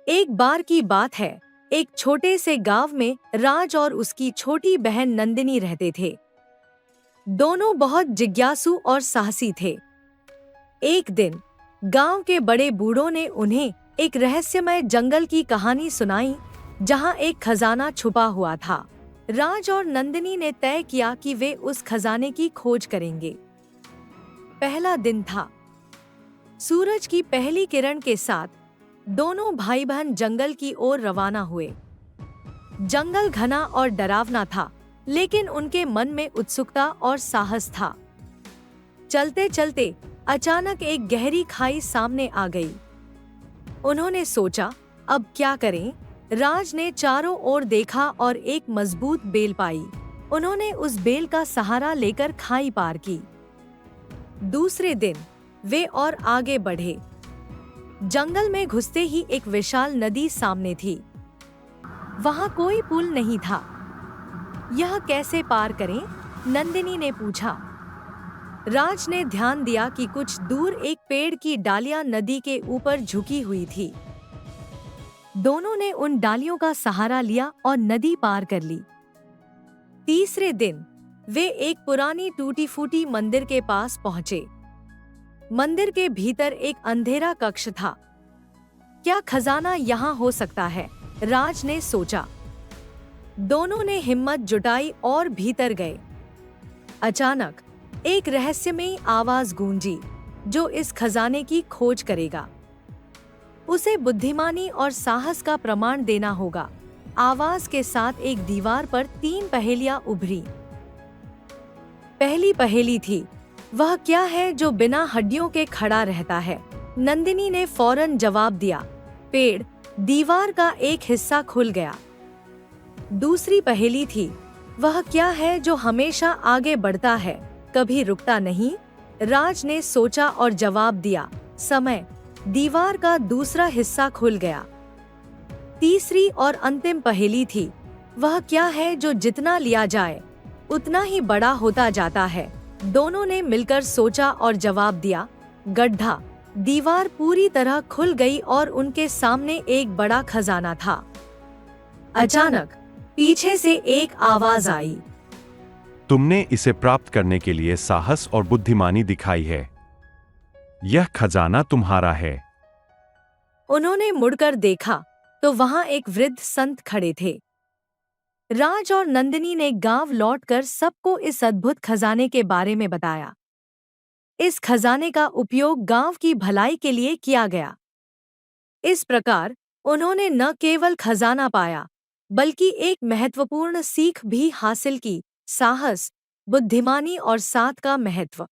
एक बार की बात है, एक छोटे से गांव में राज और उसकी छोटी बहन नंदिनी रहते थे। दोनों बहुत जिज्ञासु और साहसी थे। एक दिन गांव के बड़े बूढ़ों ने उन्हें एक रहस्यमय जंगल की कहानी सुनाई, जहां एक खजाना छुपा हुआ था। राज और नंदिनी ने तय किया कि वे उस खजाने की खोज करेंगे। पहला दिन था। सूरज की पहली किरण के साथ दोनों भाई बहन जंगल की ओर रवाना हुए। जंगल घना और डरावना था, लेकिन उनके मन में उत्सुकता और साहस था। चलते चलते अचानक एक गहरी खाई सामने आ गई। उन्होंने सोचा, अब क्या करें? राज ने चारों ओर देखा और एक मजबूत बेल पाई। उन्होंने उस बेल का सहारा लेकर खाई पार की। दूसरे दिन वे और आगे बढ़े। जंगल में घुसते ही एक विशाल नदी सामने थी। वहां कोई पुल नहीं था। यह कैसे पार करें? नंदिनी ने पूछा। राज ने ध्यान दिया कि कुछ दूर एक पेड़ की डालियां नदी के ऊपर झुकी हुई थी। दोनों ने उन डालियों का सहारा लिया और नदी पार कर ली। तीसरे दिन वे एक पुरानी टूटी फूटी मंदिर के पास पहुंचे। मंदिर के भीतर एक अंधेरा कक्ष था। क्या खजाना यहाँ हो सकता है? राज ने सोचा। दोनों ने हिम्मत जुटाई और भीतर गए। अचानक एक रहस्यमयी आवाज गूंजी, जो इस खजाने की खोज करेगा उसे बुद्धिमानी और साहस का प्रमाण देना होगा। आवाज के साथ एक दीवार पर 3 पहेलियां उभरी। पहली पहेली थी, वह क्या है जो बिना हड्डियों के खड़ा रहता है? नंदिनी ने फौरन जवाब दिया, पेड़। दीवार का एक हिस्सा खुल गया। दूसरी पहेली थी, वह क्या है जो हमेशा आगे बढ़ता है, कभी रुकता नहीं? राज ने सोचा और जवाब दिया, समय। दीवार का दूसरा हिस्सा खुल गया। तीसरी और अंतिम पहेली थी, वह क्या है जो जितना लिया जाए उतना ही बड़ा होता जाता है? दोनों ने मिलकर सोचा और जवाब दिया, गड्ढा। दीवार पूरी तरह खुल गई और उनके सामने एक बड़ा खजाना था। अचानक पीछे से एक आवाज आई, तुमने इसे प्राप्त करने के लिए साहस और बुद्धिमानी दिखाई है। यह खजाना तुम्हारा है। उन्होंने मुड़कर देखा तो वहां एक वृद्ध संत खड़े थे। राज और नंदिनी ने गांव लौटकर सबको इस अद्भुत खजाने के बारे में बताया। इस खजाने का उपयोग गांव की भलाई के लिए किया गया। इस प्रकार उन्होंने न केवल खजाना पाया, बल्कि एक महत्वपूर्ण सीख भी हासिल की, साहस, बुद्धिमानी और साथ का महत्व।